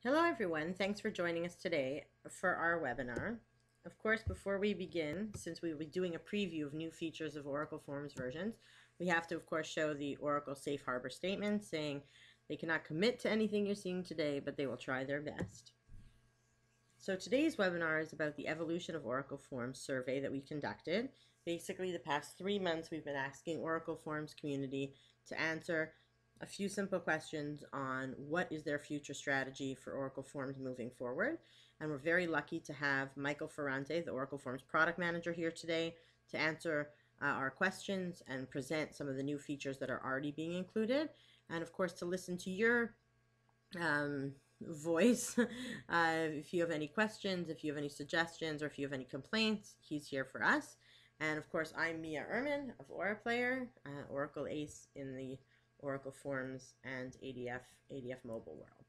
Hello everyone, thanks for joining us today for our webinar. Of course, before we begin, since we will be doing a preview of new features of Oracle Forms versions, we have to of course show the Oracle Safe Harbor statement saying they cannot commit to anything you're seeing today, but they will try their best. So today's webinar is about the evolution of Oracle Forms survey that we conducted. Basically, the past 3 months we've been asking Oracle Forms community to answer a few simple questions on what is their future strategy for Oracle Forms moving forward. And we're very lucky to have Michael Ferrante, the Oracle Forms product manager, here today to answer our questions and present some of the new features that are already being included. And of course, to listen to your voice. If you have any questions, if you have any suggestions, or if you have any complaints, he's here for us. And of course, I'm Mia Urman of AuraPlayer, Oracle Ace in the Oracle Forms and ADF Mobile world.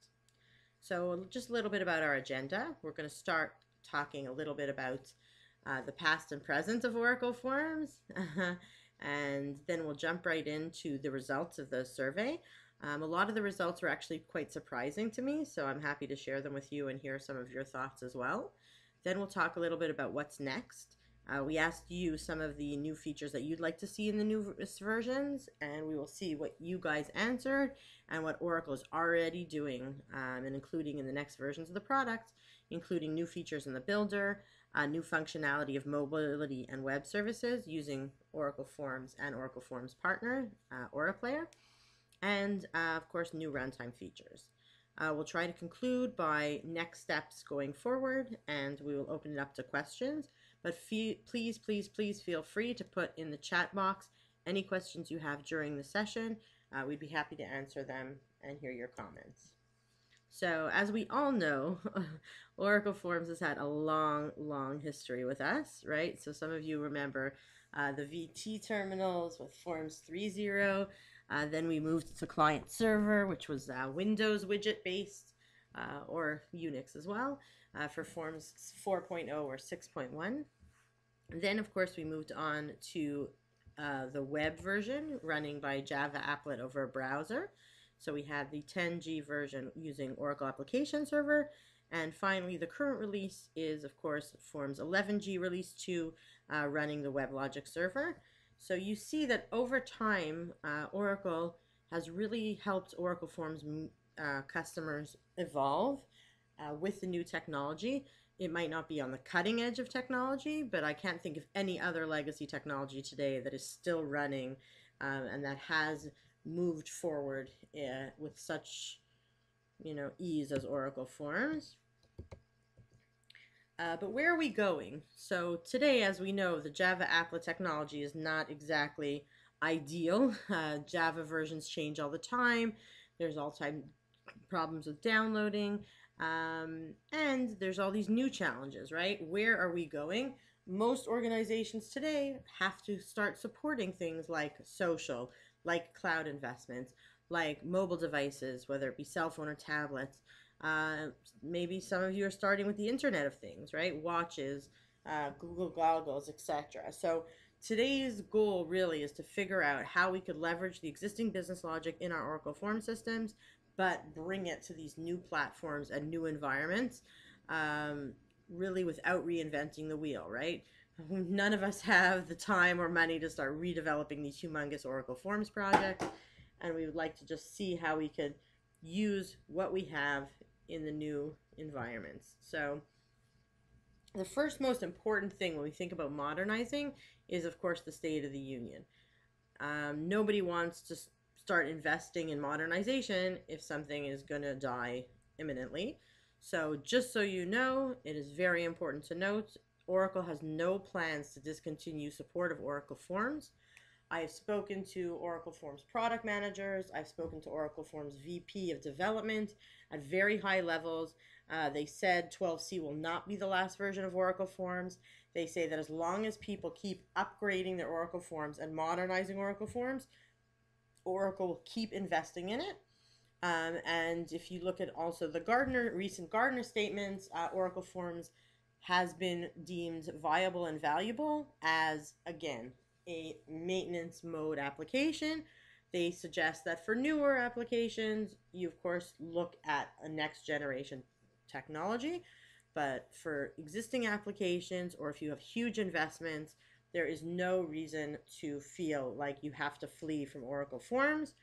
So just a little bit about our agenda. We're going to start talking a little bit about the past and present of Oracle Forms, and then we'll jump right into the results of the survey. A lot of the results were actually quite surprising to me, so I'm happy to share them with you and hear some of your thoughts as well. Then we'll talk a little bit about what's next. We asked you some of the new features that you'd like to see in the new versions, and we will see what you guys answered and what Oracle is already doing and including in the next versions of the product, including new features in the builder, new functionality of mobility and web services using Oracle Forms and Oracle Forms partner, AuraPlayer, and of course new runtime features. We'll try to conclude by next steps going forward, and we will open it up to questions. But please feel free to put in the chat box any questions you have during the session. We'd be happy to answer them and hear your comments. So as we all know, Oracle Forms has had a long history with us, right? So some of you remember the VT terminals with Forms 3.0. Then we moved to client server, which was Windows widget based, or Unix as well, for Forms 4.0 or 6.1. Then of course we moved on to the web version running by Java applet over a browser. So we had the 10G version using Oracle Application Server. And finally, the current release is, of course, Forms 11G Release 2 running the WebLogic server. So you see that over time, Oracle has really helped Oracle Forms customers evolve with the new technology. It might not be on the cutting edge of technology, but I can't think of any other legacy technology today that is still running and that has moved forward with such, ease as Oracle Forms. But where are we going? So today, as we know, the Java applet technology is not exactly ideal. Java versions change all the time. There's all time problems with downloading. And there's all these new challenges, right? Where are we going? Most organizations today have to start supporting things like social, like cloud investments, like mobile devices, whether it be cell phone or tablets. Maybe some of you are starting with the Internet of Things, right? Watches, Google goggles, etc. So today's goal really is to figure out how we could leverage the existing business logic in our Oracle Form systems, but bring it to these new platforms and new environments, really without reinventing the wheel, right? None of us have the time or money to start redeveloping these humongous Oracle Forms projects, and we would like to just see how we could use what we have in the new environments. So the first most important thing when we think about modernizing is, of course, the State of the Union. Nobody wants to start investing in modernization if something is going to die imminently. So just so you know, it is very important to note, Oracle has no plans to discontinue support of Oracle Forms. I have spoken to Oracle Forms product managers. I've spoken to Oracle Forms VP of development at very high levels. They said 12c will not be the last version of Oracle Forms. They say that as long as people keep upgrading their Oracle Forms and modernizing Oracle Forms, Oracle will keep investing in it. And if you look at also the recent Gartner statements, Oracle Forms has been deemed viable and valuable as, again, a maintenance mode application They suggest that for newer applications, you of course look at a next generation technology. But for existing applications, or if you have huge investments, there is no reason to feel like you have to flee from Oracle Forms.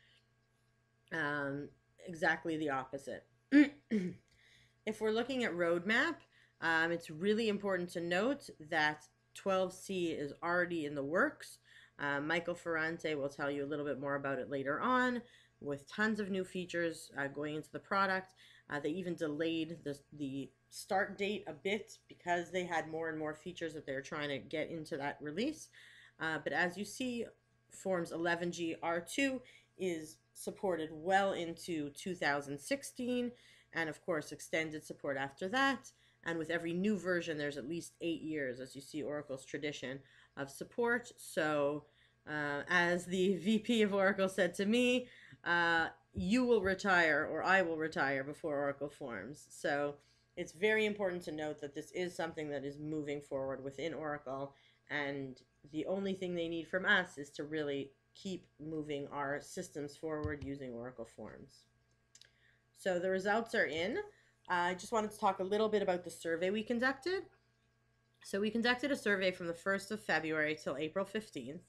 Um, exactly the opposite. If we're looking at roadmap, it's really important to note that 12C is already in the works. Michael Ferrante will tell you a little bit more about it later on, with tons of new features going into the product. They even delayed the start date a bit because they had more and more features that they're trying to get into that release. But as you see, Forms 11G R2 is supported well into 2016, and of course extended support after that. And with every new version, there's at least 8 years, as you see Oracle's tradition of support. So as the VP of Oracle said to me, you will retire, or I will retire before Oracle Forms. So it's very important to note that this is something that is moving forward within Oracle, and the only thing they need from us is to really keep moving our systems forward using Oracle Forms. So the results are in. I just wanted to talk a little bit about the survey we conducted. So we conducted a survey from the 1st of February till April 15th,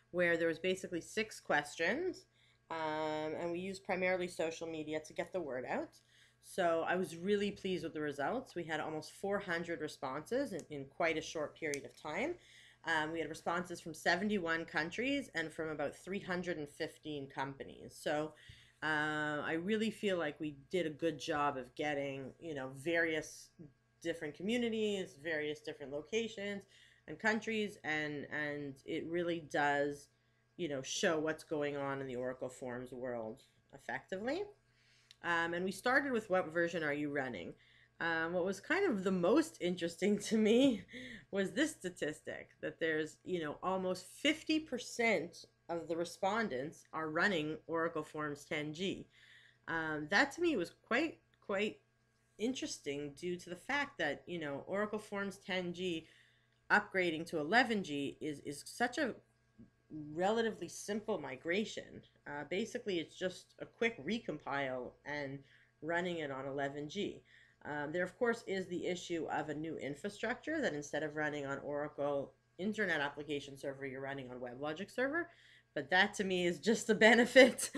where there was basically 6 questions, and we used primarily social media to get the word out. So I was really pleased with the results. We had almost 400 responses in quite a short period of time. We had responses from 71 countries and from about 315 companies. So I really feel like we did a good job of getting, various different communities, various different locations and countries, and it really does, show what's going on in the Oracle Forms world effectively. And we started with, what version are you running? What was kind of the most interesting to me was this statistic, that there's, almost 50% of the respondents are running Oracle Forms 10G. That to me was quite interesting, due to the fact that, Oracle Forms 10G upgrading to 11G is such a relatively simple migration. Basically, it's just a quick recompile and running it on 11G. There, of course, is the issue of a new infrastructure, that instead of running on Oracle Internet Application Server, you're running on WebLogic Server. But that to me is just the benefit.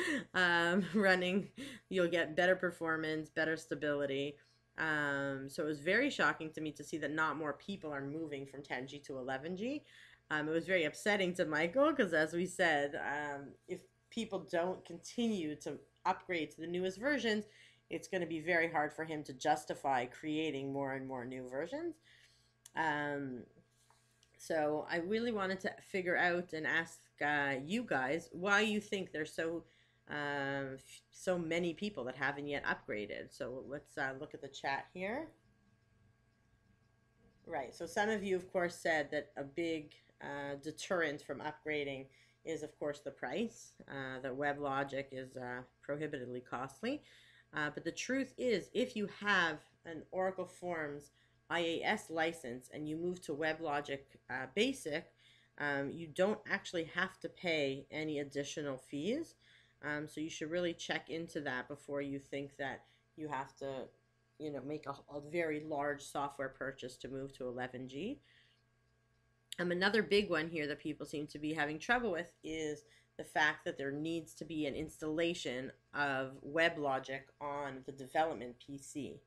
Running, you'll get better performance, better stability. So it was very shocking to me to see that not more people are moving from 10G to 11G. It was very upsetting to Michael, because as we said, if people don't continue to upgrade to the newest versions, it's going to be very hard for him to justify creating more and more new versions. So I really wanted to figure out and ask you guys why you think there's so many people that haven't yet upgraded. So let's look at the chat here. Right. So some of you, of course, said that a big deterrent from upgrading is, of course, the price. That WebLogic is prohibitively costly. But the truth is, if you have an Oracle Forms IAS license and you move to WebLogic Basic, you don't actually have to pay any additional fees. So you should really check into that before you think that you have to, make a very large software purchase to move to 11G. Another big one here that people seem to be having trouble with is the fact that there needs to be an installation of WebLogic on the development PC,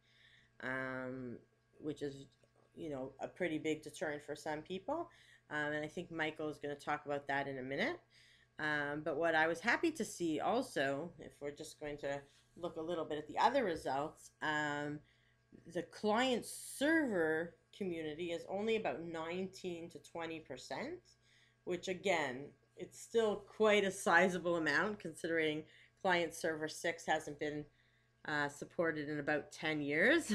which is, a pretty big deterrent for some people. And I think Michael is going to talk about that in a minute. But what I was happy to see also, if we're just going to look a little bit at the other results, the client server community is only about 19 to 20%, which again, it's still quite a sizable amount, considering client server 6 hasn't been supported in about 10 years.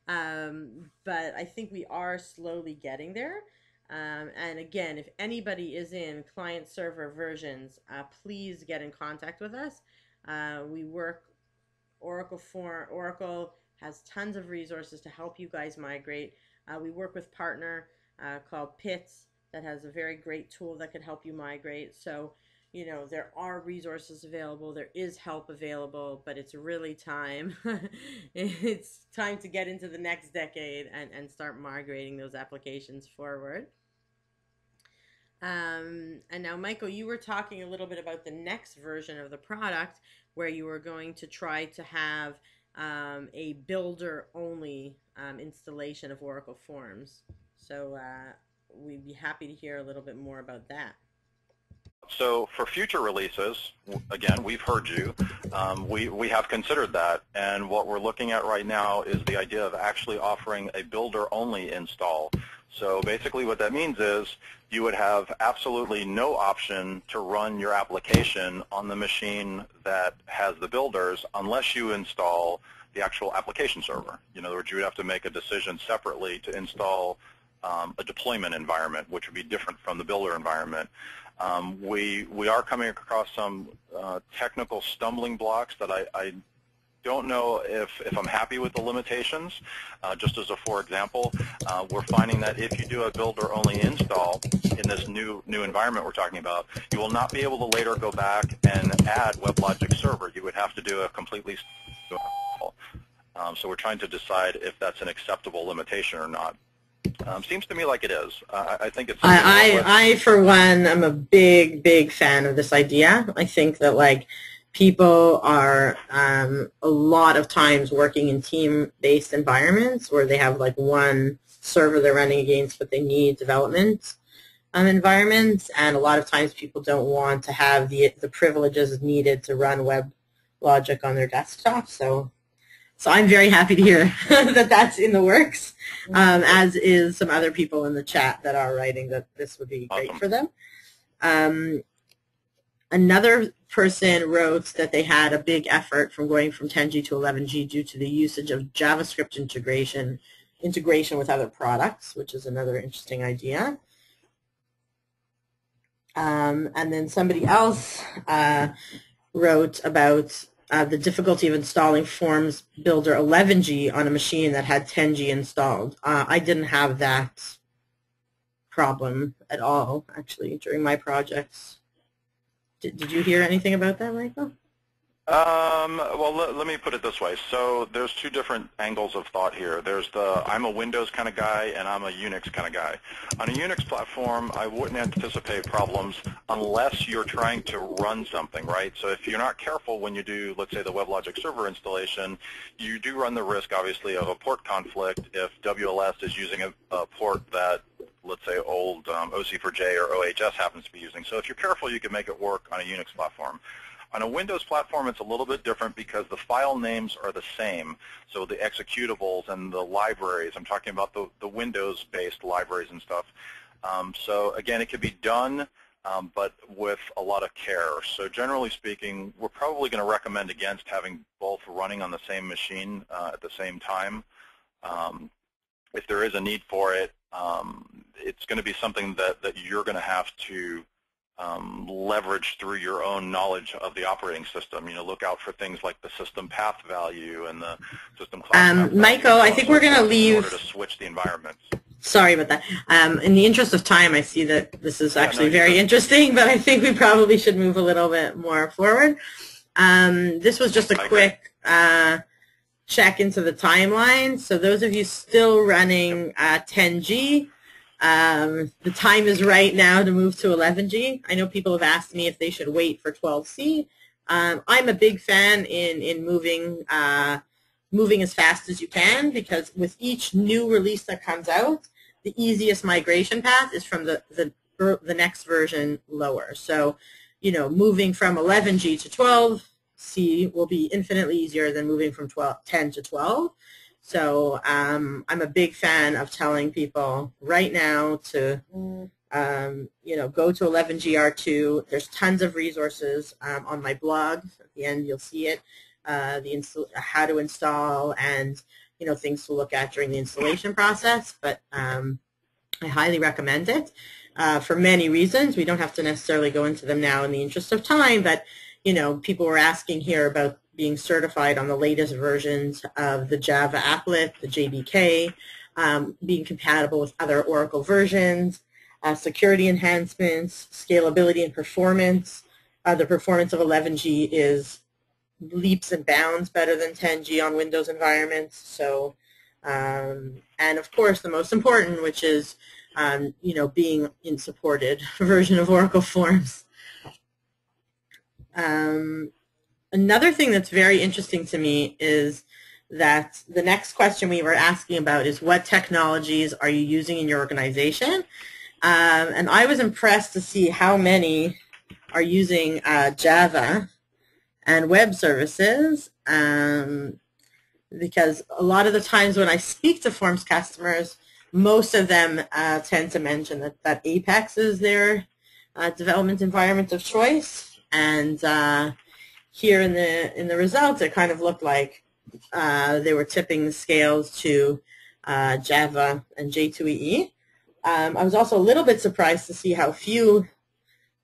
But I think we are slowly getting there. And again, if anybody is in client server versions, please get in contact with us. We work, Oracle has tons of resources to help you guys migrate. We work with partner called PITS that has a very great tool that could help you migrate. So you know, there are resources available, there is help available, but it's really time. It's time to get into the next decade and start migrating those applications forward. And now, Michael, you were talking a little bit about the next version of the product where you were going to try to have a builder-only installation of Oracle Forms. So we'd be happy to hear a little bit more about that. So for future releases, again, we've heard you. We have considered that, and what we're looking at right now is the idea of actually offering a builder-only install. So basically what that means is you would have absolutely no option to run your application on the machine that has the builders unless you install the actual application server. In other words, you would have to make a decision separately to install a deployment environment, which would be different from the builder environment. We are coming across some technical stumbling blocks that I don't know if I'm happy with the limitations. Just as a for example, we're finding that if you do a builder-only install in this new environment we're talking about, you will not be able to later go back and add WebLogic Server. You would have to do a completely so we're trying to decide if that's an acceptable limitation or not. Seems to me like it is. I think it's. I for one, am a big fan of this idea. I think that like people are a lot of times working in team-based environments where they have like one server they're running against, but they need development environments, and a lot of times people don't want to have the privileges needed to run WebLogic on their desktop. So I'm very happy to hear that that's in the works, as is some other people in the chat that are writing that this would be great for them. Another person wrote that they had a big effort from going from 10G to 11G due to the usage of JavaScript integration with other products, which is another interesting idea. And then somebody else wrote about the difficulty of installing Forms Builder 11G on a machine that had 10G installed. I didn't have that problem at all, actually, during my projects. Did you hear anything about that, Michael? Well, let me put it this way. So there's two different angles of thought here. There's the I'm a Windows kind of guy and I'm a Unix kind of guy. On a Unix platform, I wouldn't anticipate problems unless you're trying to run something, right? So if you're not careful when you do, let's say, the WebLogic server installation, you do run the risk, obviously, of a port conflict if WLS is using a port that, let's say, old OC4J or OHS happens to be using. So if you're careful, you can make it work on a Unix platform. On a Windows platform, it's a little bit different because the file names are the same. So the executables and the libraries, I'm talking about the Windows-based libraries and stuff. So again, it could be done, but with a lot of care. So generally speaking, we're probably going to recommend against having both running on the same machine at the same time. If there is a need for it, it's going to be something that you're going to have to leverage through your own knowledge of the operating system. Look out for things like the system path value and the system class Michael, I think we're going to leave. In order to switch the environments. Sorry about that. In the interest of time, I see that this is actually very interesting, but I think we probably should move a little bit more forward. This was just a quick check into the timeline. So those of you still running 10G, the time is right now to move to 11G. I know people have asked me if they should wait for 12C. I'm a big fan in moving as fast as you can, because with each new release that comes out, the easiest migration path is from the next version lower. So, moving from 11G to 12C will be infinitely easier than moving from 10 to 12. So I'm a big fan of telling people right now to, go to 11GR2. There's tons of resources on my blog. At the end, you'll see it, how to install and, things to look at during the installation process. But I highly recommend it for many reasons. We don't have to necessarily go into them now in the interest of time, but, people were asking here about being certified on the latest versions of the Java applet, the JDK, being compatible with other Oracle versions, security enhancements, scalability and performance, The performance of 11G is leaps and bounds better than 10G on Windows environments. So, and of course, the most important, which is, being in supported version of Oracle Forms. Another thing that's very interesting to me is that the next question we were asking about is what technologies are you using in your organization? And I was impressed to see how many are using Java and web services, because a lot of the times when I speak to Forms customers, most of them tend to mention that Apex is their development environment of choice. And here in the results, it kind of looked like they were tipping the scales to Java and J2EE. I was also a little bit surprised to see how few,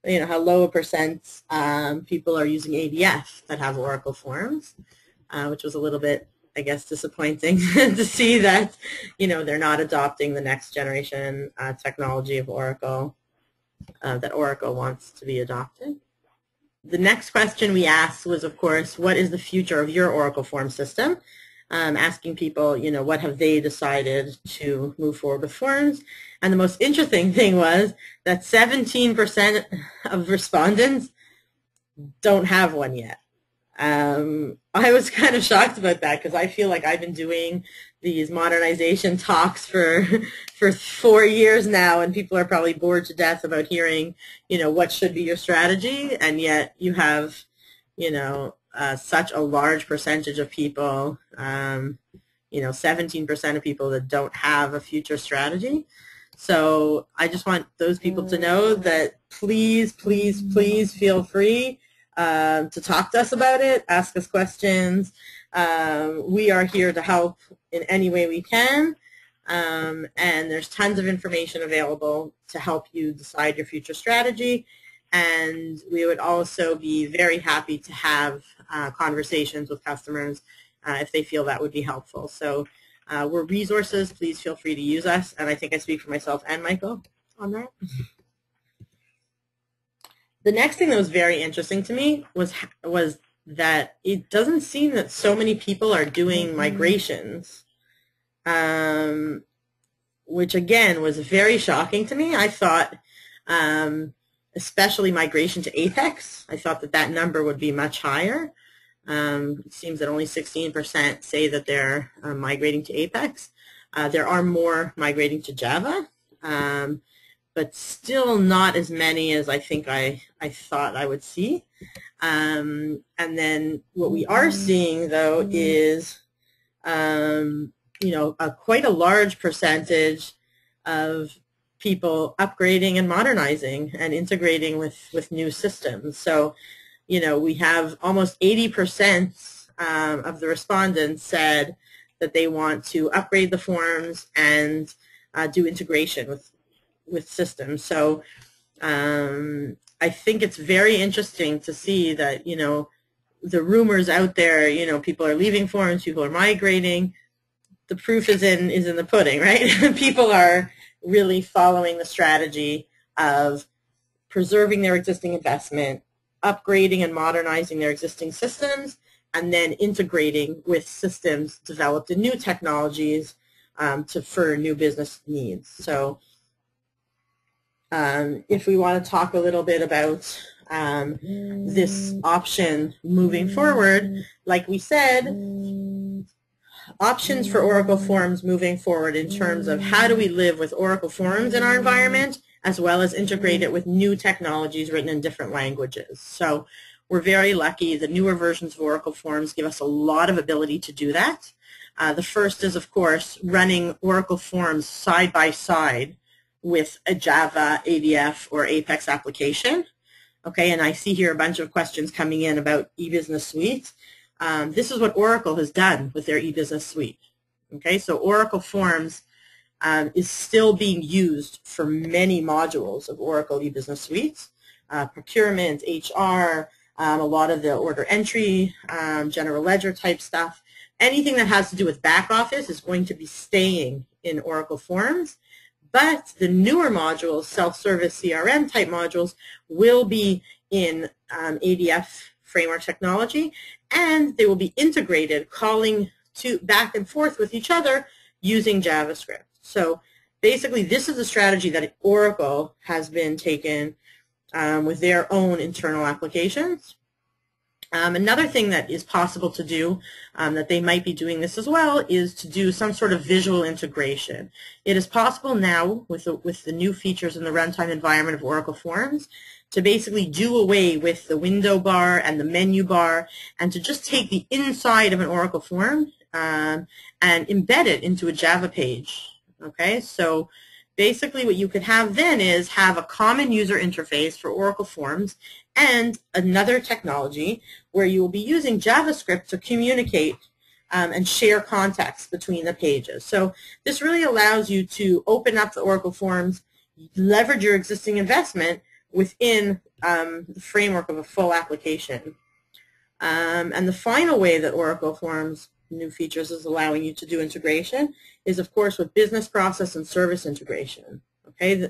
how low a percent people are using ADF that have Oracle Forms, which was a little bit, I guess, disappointing to see that, they're not adopting the next generation technology of Oracle that Oracle wants to be adopted. The next question we asked was, of course, what is the future of your Oracle Form system? Asking people, what have they decided to move forward with Forms? And the most interesting thing was that 17% of respondents don't have one yet. I was kind of shocked about that because I feel like I've been doing these modernization talks for 4 years now, and people are probably bored to death about hearing, what should be your strategy, and yet you have, such a large percentage of people, 17% of people that don't have a future strategy. So I just want those people to know that please, please, please feel free to talk to us about it, ask us questions. We are here to help in any way we can, and there's tons of information available to help you decide your future strategy. And we would also be very happy to have conversations with customers if they feel that would be helpful. So we're resources. Please feel free to use us. And I think I speak for myself and Michael on that. The next thing that was very interesting to me was that it doesn't seem that so many people are doing migrations, which again was very shocking to me. I thought, especially migration to Apex, I thought that number would be much higher. It seems that only 16% say that they're migrating to Apex. There are more migrating to Java, but still not as many as I think I thought I would see. And then what we are seeing, though, is quite a large percentage of people upgrading and modernizing and integrating with new systems. So, we have almost 80% of the respondents said that they want to upgrade the forms and do integration with systems. So I think it's very interesting to see that, the rumors out there, people are leaving forms, people are migrating. The proof is in the pudding, right? People are really following the strategy of preserving their existing investment, upgrading and modernizing their existing systems, and then integrating with systems developed in new technologies for new business needs. So if we want to talk a little bit about this option moving forward, like we said, options for Oracle Forms moving forward in terms of how do we live with Oracle Forms in our environment, as well as integrate it with new technologies written in different languages. So we're very lucky. The newer versions of Oracle Forms give us a lot of ability to do that. The first is, of course, running Oracle Forms side by side with a Java, ADF, or Apex application. Okay, and I see here a bunch of questions coming in about eBusiness Suite. This is what Oracle has done with their eBusiness Suite. Okay, so Oracle Forms is still being used for many modules of Oracle eBusiness Suite, procurement, HR, a lot of the order entry, general ledger type stuff. Anything that has to do with back office is going to be staying in Oracle Forms, But the newer modules, self-service CRM type modules, will be in ADF framework technology, and they will be integrated, calling to back and forth with each other using JavaScript. So basically, this is a strategy that Oracle has been taking with their own internal applications. Another thing that is possible to do, that they might be doing this as well, is to do some sort of visual integration. It is possible now with the new features in the runtime environment of Oracle Forms to basically do away with the window bar and the menu bar and to just take the inside of an Oracle form and embed it into a Java page. Okay, so basically what you could have then is have a common user interface for Oracle Forms and another technology where you will be using JavaScript to communicate and share context between the pages. So this really allows you to open up the Oracle Forms, leverage your existing investment within the framework of a full application. And the final way that Oracle Forms new features is allowing you to do integration is, of course, with business process and service integration. Okay,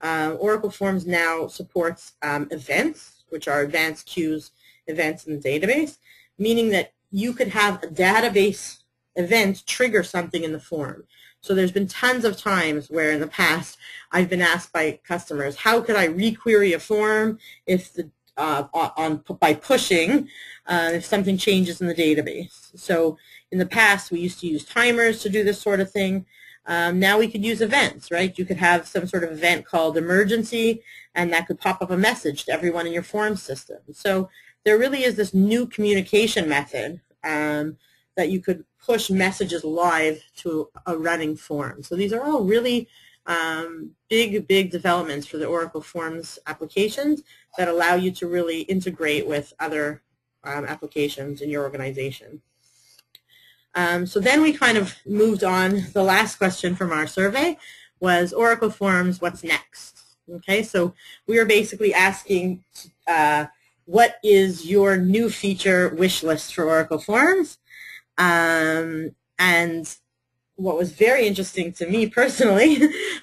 Oracle Forms now supports events, which are advanced queues events in the database, meaning that you could have a database event trigger something in the form. So there's been tons of times where in the past I've been asked by customers, how could I requery a form if the by pushing if something changes in the database. So in the past we used to use timers to do this sort of thing. Now we could use events, right? You could have some sort of event called emergency, and that could pop up a message to everyone in your form system. So there really is this new communication method that you could push messages live to a running form. So these are all really big developments for the Oracle Forms applications that allow you to really integrate with other applications in your organization. So then we kind of moved on. The last question from our survey was Oracle Forms, what's next? Okay, so we were basically asking what is your new feature wish list for Oracle Forms? And what was very interesting to me personally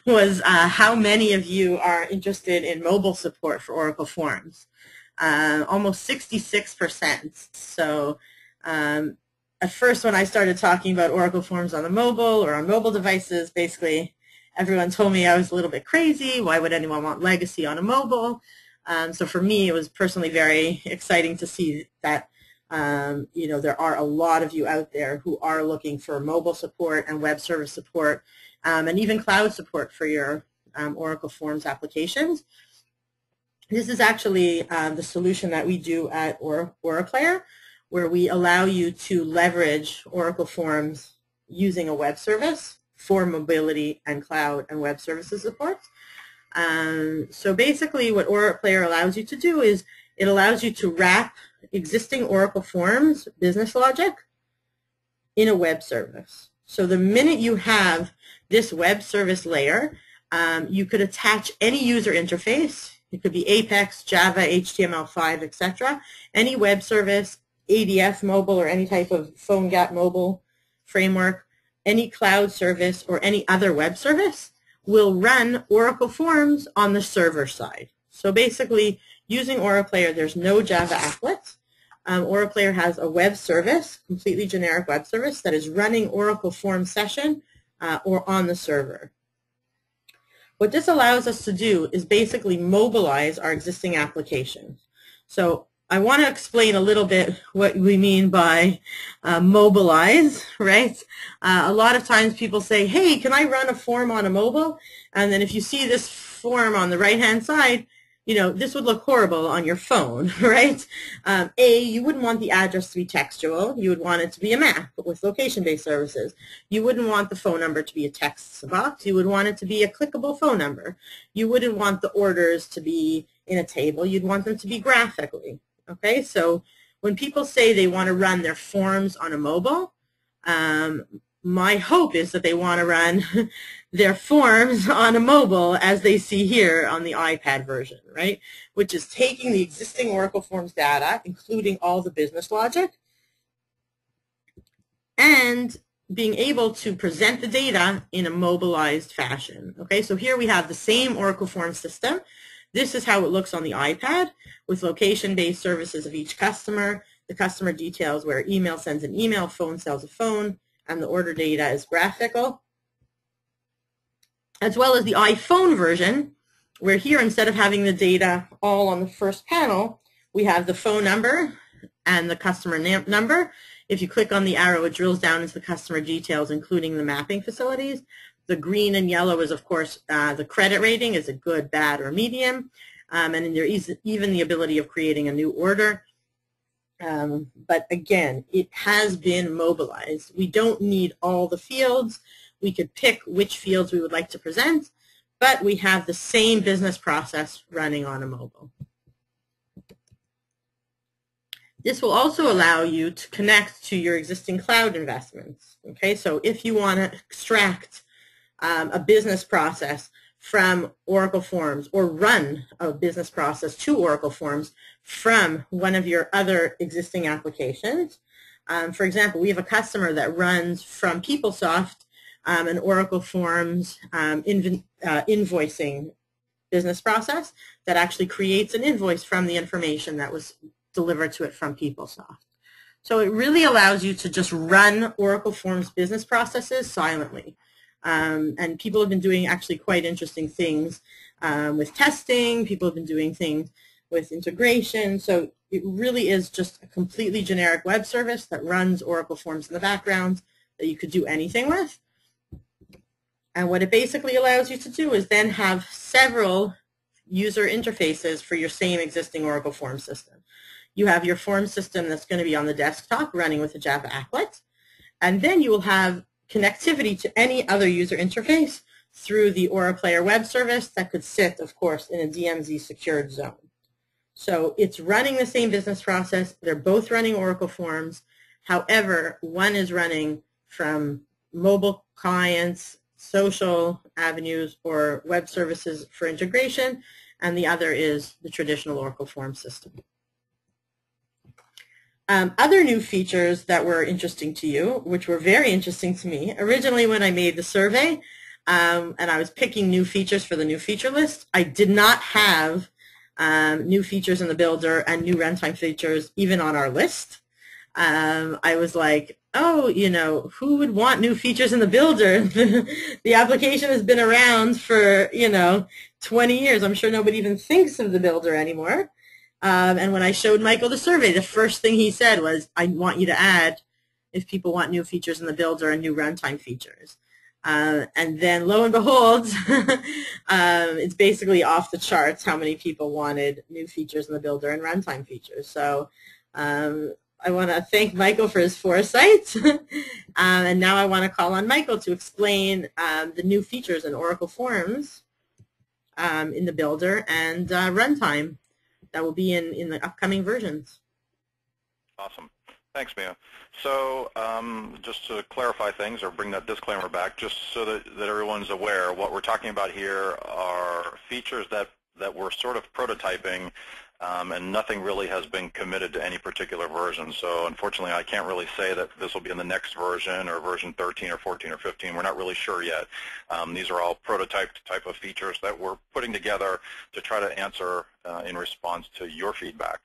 was how many of you are interested in mobile support for Oracle Forms. Almost 66%. So at first when I started talking about Oracle Forms on the mobile or on mobile devices, basically everyone told me I was a little bit crazy. Why would anyone want legacy on a mobile? So for me, it was personally very exciting to see that you know, there are a lot of you out there who are looking for mobile support and web service support and even cloud support for your Oracle Forms applications. This is actually the solution that we do at AuraPlayer, where we allow you to leverage Oracle Forms using a web service for mobility and cloud and web services support. So basically what AuraPlayer allows you to do is it allows you to wrap existing Oracle Forms business logic in a web service. So the minute you have this web service layer, you could attach any user interface. It could be Apex, Java, HTML5, etc. Any web service, ADF mobile or any type of PhoneGap mobile framework, any cloud service or any other web service will run Oracle Forms on the server side. So basically, using AuraPlayer, there's no Java applets. AuraPlayer has a web service, completely generic web service, that is running Oracle Forms session or on the server. What this allows us to do is basically mobilize our existing applications. So I want to explain a little bit what we mean by mobilize, right? A lot of times people say, hey, can I run a form on a mobile? And then if you see this form on the right-hand side, you know, this would look horrible on your phone, right? You wouldn't want the address to be textual. You would want it to be a map with location-based services. You wouldn't want the phone number to be a text box. You would want it to be a clickable phone number. You wouldn't want the orders to be in a table. You'd want them to be graphically, okay? So when people say they want to run their forms on a mobile, my hope is that they want to run their forms on a mobile as they see here on the iPad version, right? Which is taking the existing Oracle Forms data, including all the business logic, and being able to present the data in a mobilized fashion. Okay, so here we have the same Oracle form system. This is how it looks on the iPad with location-based services of each customer. The customer details where email sends an email, phone sells a phone, and the order data is graphical. As well as the iPhone version, where here instead of having the data all on the first panel, we have the phone number and the customer number. If you click on the arrow, it drills down into the customer details, including the mapping facilities. The green and yellow is, of course, the credit rating. Is it good, bad, or medium? And then there is even the ability of creating a new order. But again, it has been mobilized. We don't need all the fields. We could pick which fields we would like to present, but we have the same business process running on a mobile. This will also allow you to connect to your existing cloud investments. Okay, so if you want to extract a business process from Oracle Forms or run a business process to Oracle Forms from one of your other existing applications. For example, we have a customer that runs from PeopleSoft an Oracle Forms invoicing business process that actually creates an invoice from the information that was delivered to it from PeopleSoft. So it really allows you to just run Oracle Forms business processes silently. And people have been doing actually quite interesting things with testing. People have been doing things with integration. So it really is just a completely generic web service that runs Oracle Forms in the background that you could do anything with. And what it basically allows you to do is then have several user interfaces for your same existing Oracle Form system. You have your form system that's going to be on the desktop running with a Java applet, and then you will have connectivity to any other user interface through the AuraPlayer web service that could sit, of course, in a DMZ secured zone. So it's running the same business process. They're both running Oracle Forms. However, one is running from mobile clients, social avenues, or web services for integration, and the other is the traditional Oracle Form system. Other new features that were interesting to you, which were very interesting to me, originally when I made the survey and I was picking new features for the new feature list, I did not have new features in the builder and new runtime features even on our list. I was like, oh, you know, who would want new features in the builder? The application has been around for, 20 years. I'm sure nobody even thinks of the builder anymore. And when I showed Michael the survey, the first thing he said was, I want you to add if people want new features in the builder and new runtime features. And then lo and behold, it's basically off the charts how many people wanted new features in the builder and runtime features. So I want to thank Michael for his foresight. And now I want to call on Michael to explain the new features in Oracle Forms in the builder and runtime that will be in the upcoming versions. Awesome. Thanks, Mia. So just to clarify things or bring that disclaimer back, just so that everyone's aware, what we're talking about here are features that we're sort of prototyping, and nothing really has been committed to any particular version. So unfortunately, I can't really say that this will be in the next version or version 13 or 14 or 15. We're not really sure yet. These are all prototyped type of features that we're putting together to try to answer in response to your feedback.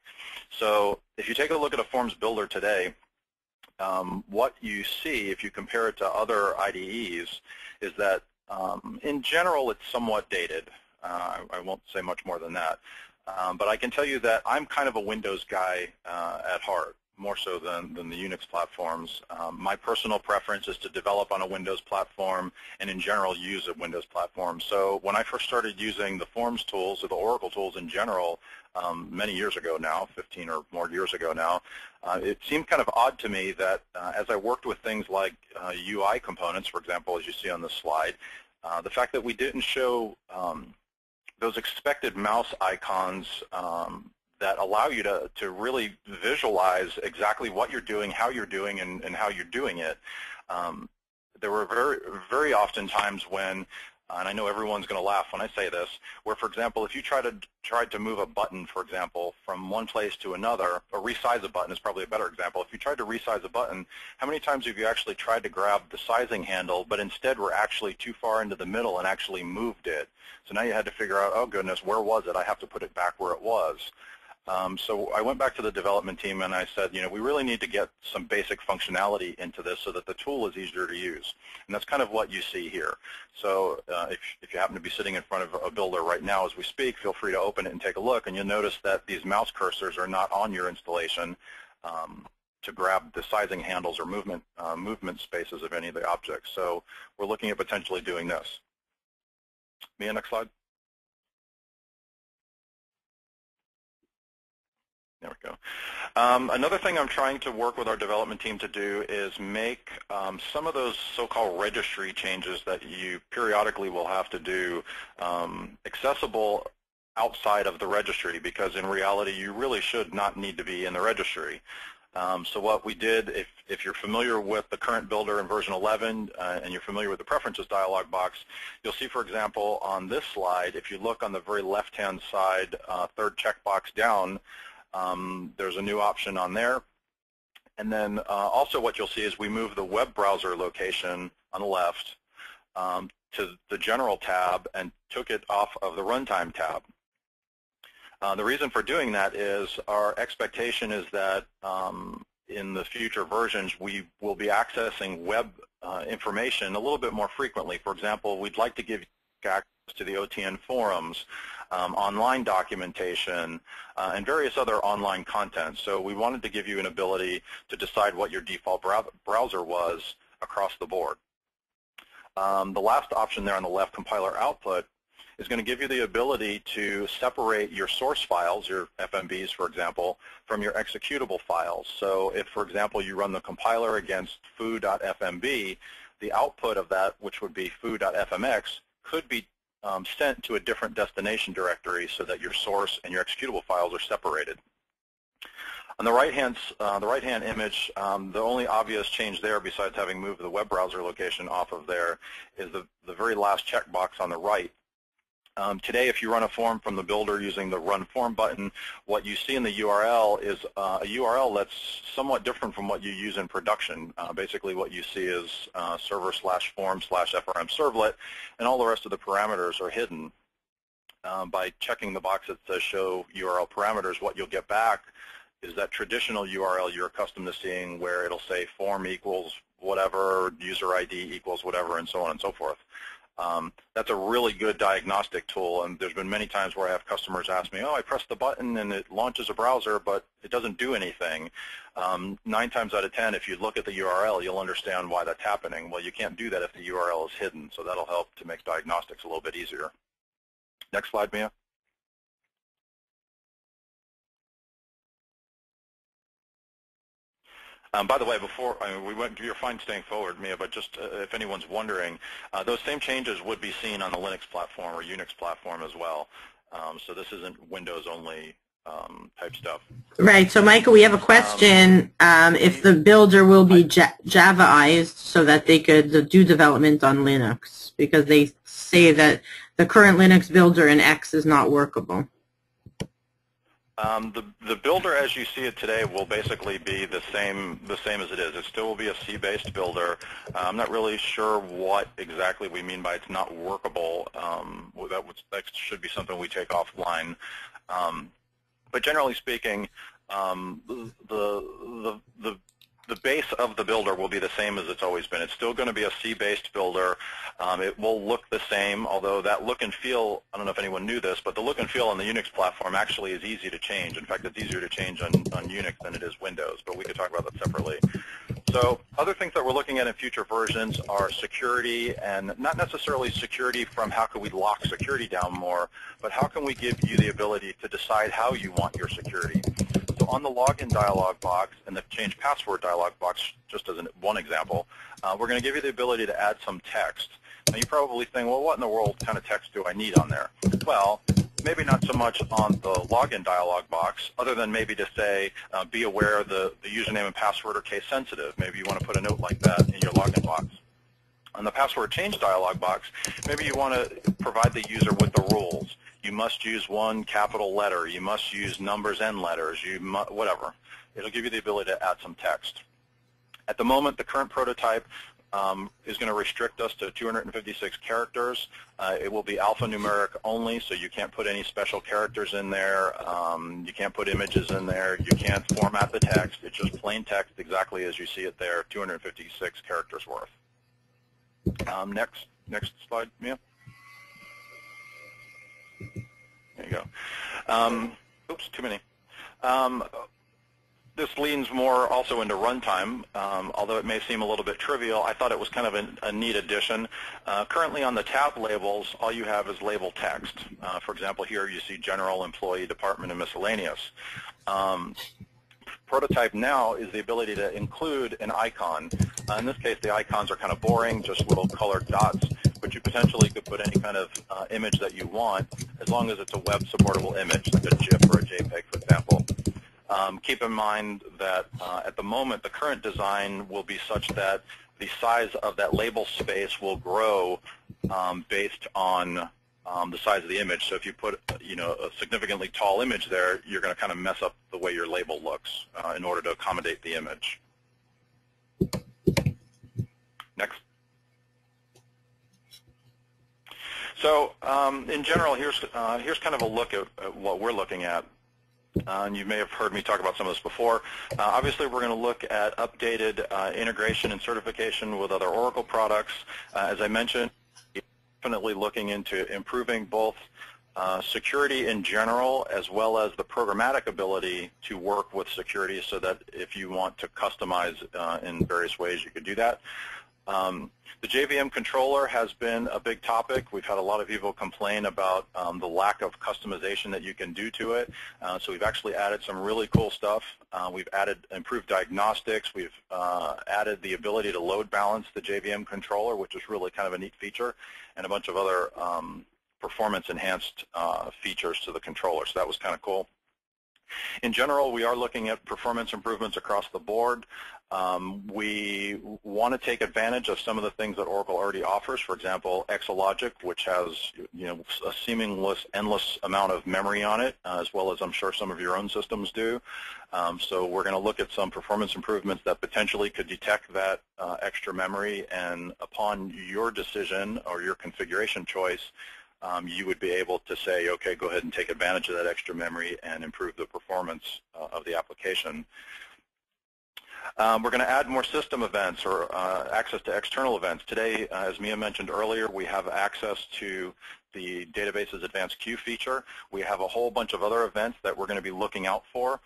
So if you take a look at a Forms Builder today, what you see if you compare it to other IDEs is that in general it's somewhat dated. I won't say much more than that. But I can tell you that I'm kind of a Windows guy at heart, more so than the Unix platforms. My personal preference is to develop on a Windows platform and in general use a Windows platform. So when I first started using the Forms tools or the Oracle tools in general, many years ago now, 15 or more years ago now, it seemed kind of odd to me that as I worked with things like UI components, for example, as you see on this slide, the fact that we didn't show those expected mouse icons that allow you to really visualize exactly what you're doing, how you're doing, and how you're doing it. There were very often times when and I know everyone's going to laugh when I say this, where, for example, if you tried to move a button, for example, from one place to another, or resize a button is probably a better example. If you tried to resize a button, how many times have you actually tried to grab the sizing handle, but instead were actually too far into the middle and actually moved it? So now you had to figure out, oh goodness, where was it? I have to put it back where it was. So I went back to the development team and I said, we really need to get some basic functionality into this so that the tool is easier to use. And that's kind of what you see here. So if you happen to be sitting in front of a builder right now as we speak, feel free to open it and take a look, and you'll notice that these mouse cursors are not on your installation to grab the sizing handles or movement spaces of any of the objects. So we're looking at potentially doing this. Mia, next slide. There we go. Another thing I'm trying to work with our development team to do is make some of those so-called registry changes that you periodically will have to do accessible outside of the registry, because in reality you really should not need to be in the registry. So what we did, if you're familiar with the current builder in version 11 and you're familiar with the preferences dialog box, you'll see, for example, on this slide, if you look on the very left-hand side, third checkbox down, there's a new option on there. And then also what you'll see is we move the web browser location on the left to the general tab and took it off of the runtime tab. The reason for doing that is our expectation is that in the future versions we will be accessing web information a little bit more frequently. For example, we'd like to give access to the OTN forums, online documentation, and various other online content. So we wanted to give you an ability to decide what your default browser was across the board. The last option there on the left, compiler output, is going to give you the ability to separate your source files, your FMVs, for example, from your executable files. So if, for example, you run the compiler against foo.fmb, the output of that, which would be foo.fmx, could be sent to a different destination directory so that your source and your executable files are separated. On the right-hand image, the only obvious change there, besides having moved the web browser location off of there, is the very last checkbox on the right. Today, if you run a form from the builder using the Run Form button, what you see in the URL is a URL that's somewhat different from what you use in production. Basically, what you see is server/form/FRM servlet, and all the rest of the parameters are hidden. By checking the box that says Show URL Parameters, what you'll get back is that traditional URL you're accustomed to seeing, where it'll say form equals whatever, user ID equals whatever, and so on and so forth. That's a really good diagnostic tool, and there's been many times where I have customers ask me, oh, I press the button and it launches a browser, but it doesn't do anything. 9 times out of 10, if you look at the URL, you'll understand why that's happening. Well, you can't do that if the URL is hidden, so that'll help to make diagnostics a little bit easier. Next slide, Mia. By the way, before you're fine staying forward, Mia, but just if anyone's wondering, those same changes would be seen on the Linux platform or Unix platform as well. So this isn't Windows-only type stuff. Right. So, Michael, we have a question. If the builder will be Javaized so that they could do development on Linux, because they say that the current Linux builder in X is not workable. The builder, as you see it today, will basically be the same as it is. It still will be a C-based builder. I'm not really sure what exactly we mean by it's not workable. That should be something we take offline. But generally speaking, the base of the builder will be the same as it's always been. It's still going to be a C-based builder. It will look the same, although that look and feel, I don't know if anyone knew this, but the look and feel on the Unix platform actually is easy to change. In fact, it's easier to change on Unix than it is Windows, but we could talk about that separately. So other things that we're looking at in future versions are security, and not necessarily security from how can we lock security down more, but how can we give you the ability to decide how you want your security. So on the login dialog box and the change password dialog box, just as one example, we're going to give you the ability to add some text. Now you probably think, well, what in the world kind of text do I need on there? Well, maybe not so much on the login dialog box, other than maybe to say, be aware the username and password are case sensitive. Maybe you want to put a note like that in your login box. On the password change dialog box, maybe you want to provide the user with the rules. You must use one capital letter. You must use numbers and letters. Whatever. It'll give you the ability to add some text. At the moment, the current prototype is going to restrict us to 256 characters. It will be alphanumeric only, so you can't put any special characters in there. You can't put images in there. You can't format the text. It's just plain text exactly as you see it there, 256 characters worth. Next slide, Mia. There you go. Oops, too many. This leans more also into runtime, although it may seem a little bit trivial. I thought it was kind of a neat addition. Currently on the tab labels, all you have is label text. For example, here you see general, employee, department, and miscellaneous. Prototype now is the ability to include an icon. In this case, the icons are kind of boring, just little colored dots, but you potentially could put any kind of image that you want, as long as it's a web supportable image, like a GIF or a JPEG, for example. Keep in mind that at the moment, the current design will be such that the size of that label space will grow based on the size of the image. So if you put a significantly tall image there, you're going to kind of mess up the way your label looks in order to accommodate the image. Next. So in general, here's kind of a look at what we're looking at. And you may have heard me talk about some of this before. Obviously, we're going to look at updated integration and certification with other Oracle products. As I mentioned, definitely looking into improving both security in general as well as the programmatic ability to work with security, so that if you want to customize in various ways, you could do that. The JVM controller has been a big topic. We've had a lot of people complain about the lack of customization that you can do to it. So we've actually added some really cool stuff. We've added improved diagnostics. We've added the ability to load balance the JVM controller, which is really kind of a neat feature, and a bunch of other performance-enhanced features to the controller. So that was kind of cool. In general, we are looking at performance improvements across the board. We want to take advantage of some of the things that Oracle already offers. For example, Exalogic, which has a seamless, endless amount of memory on it, as well as I'm sure some of your own systems do. So we're going to look at some performance improvements that potentially could detect that extra memory, and upon your decision or your configuration choice, you would be able to say, okay, go ahead and take advantage of that extra memory and improve the performance of the application. We're going to add more system events or access to external events. Today, as Mia mentioned earlier, we have access to the database's advanced queue feature. We have a whole bunch of other events that we're going to be looking out for.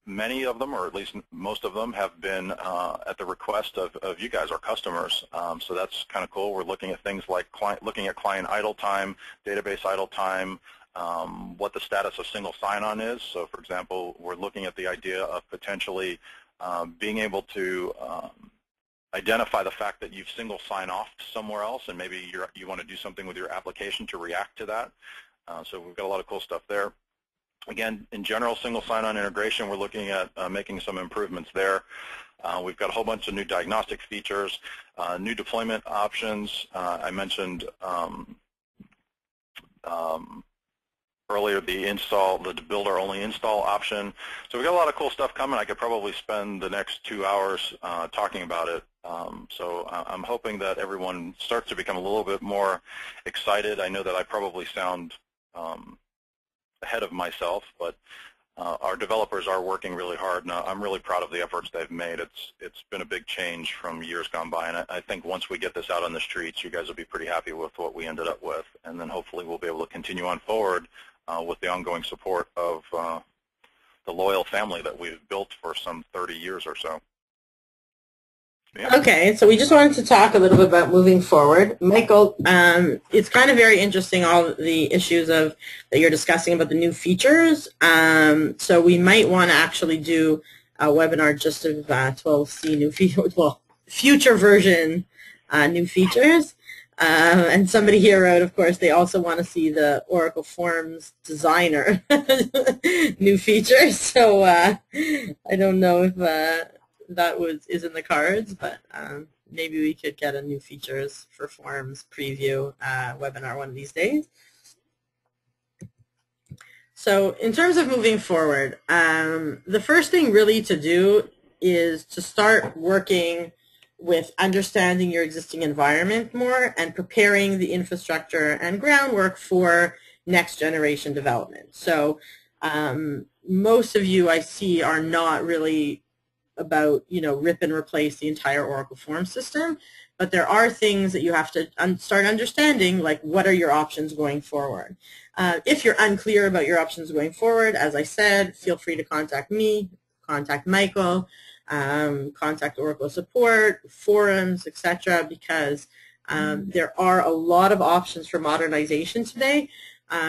Many of them, or at least most of them, have been at the request of you guys, our customers. So that's kind of cool. We're looking at things like looking at client idle time, database idle time, what the status of single sign-on is. So, for example, we're looking at the idea of potentially being able to identify the fact that you've single sign off somewhere else, and maybe you want to do something with your application to react to that. So we've got a lot of cool stuff there. Again, in general, single sign-on integration, we're looking at making some improvements there. We've got a whole bunch of new diagnostic features, new deployment options. I mentioned earlier the builder-only install option. So we've got a lot of cool stuff coming. I could probably spend the next 2 hours talking about it. So I'm hoping that everyone starts to become a little bit more excited. I know that I probably sound ahead of myself, but our developers are working really hard, and I'm really proud of the efforts they've made. It's been a big change from years gone by, and I think once we get this out on the streets, you guys will be pretty happy with what we ended up with, and then hopefully we'll be able to continue on forward with the ongoing support of the loyal family that we've built for some 30 years or so. Yeah. Okay, so we just wanted to talk a little bit about moving forward. Michael, it's kind of very interesting, all the issues that you're discussing about the new features. So we might want to actually do a webinar just of 12C new features, well, future version new features. And somebody here wrote, of course, they also want to see the Oracle Forms Designer new features. So I don't know if that is in the cards, but maybe we could get a new features for forms preview webinar one of these days. So in terms of moving forward, the first thing really to do is to start working with understanding your existing environment more and preparing the infrastructure and groundwork for next generation development. So most of you I see are not really about, rip and replace the entire Oracle form system, but there are things that you have to start understanding, like what are your options going forward. If you're unclear about your options going forward, as I said, feel free to contact me, contact Michael, contact Oracle support, forums, etc., because there are a lot of options for modernization today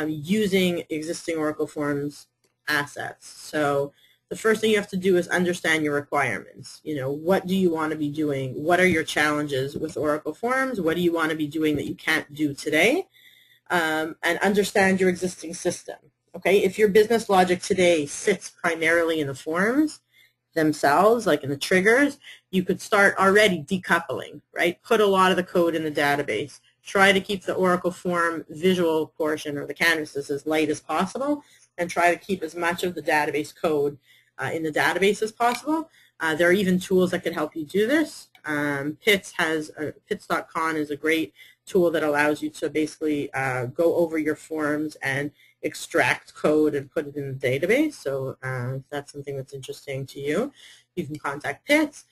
using existing Oracle Forms assets. So the first thing you have to do is understand your requirements. What do you want to be doing? What are your challenges with Oracle Forms? What do you want to be doing that you can't do today? And understand your existing system. Okay, if your business logic today sits primarily in the forms themselves, like in the triggers, you could start already decoupling, right? Put a lot of the code in the database. Try to keep the Oracle form visual portion or the canvases as light as possible, and try to keep as much of the database code in the database as possible. There are even tools that can help you do this. Pits.con is a great tool that allows you to basically go over your forms and extract code and put it in the database. So if that's something that's interesting to you, you can contact Pits.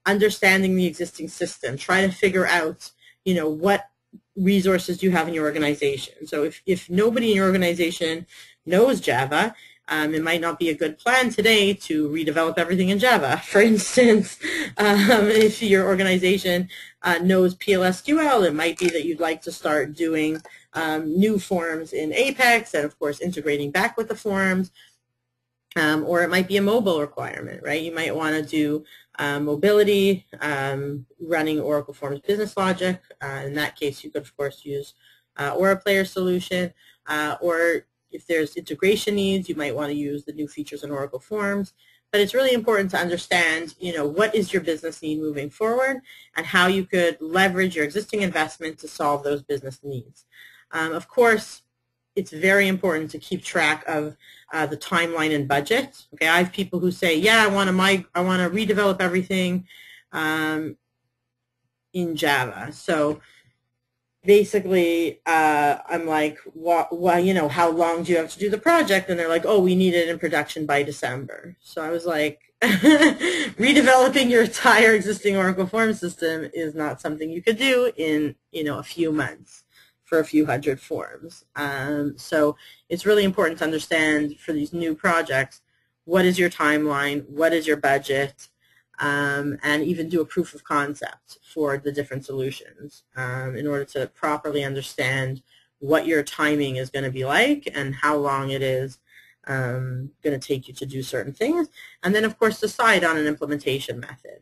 Understanding the existing system. Try to figure out, what resources do you have in your organization. So if nobody in your organization knows Java, it might not be a good plan today to redevelop everything in Java. For instance, if your organization knows PLSQL, it might be that you'd like to start doing new forms in Apex and, of course, integrating back with the forms. Or it might be a mobile requirement, right? You might want to do mobility, running Oracle Forms Business Logic. In that case, you could, of course, use AuraPlayer solution. Or if there's integration needs, you might want to use the new features in Oracle Forms. But it's really important to understand, what is your business need moving forward and how you could leverage your existing investment to solve those business needs. Of course, it's very important to keep track of the timeline and budget. Okay, I have people who say, yeah, I want to redevelop everything in Java. So basically, I'm like, how long do you have to do the project? And they're like, oh, we need it in production by December. So I was like, redeveloping your entire existing Oracle form system is not something you could do in, a few months for a few hundred forms. So it's really important to understand for these new projects, what is your timeline, what is your budget, and even do a proof of concept for the different solutions in order to properly understand what your timing is going to be like and how long it is going to take you to do certain things. And then, of course, decide on an implementation method.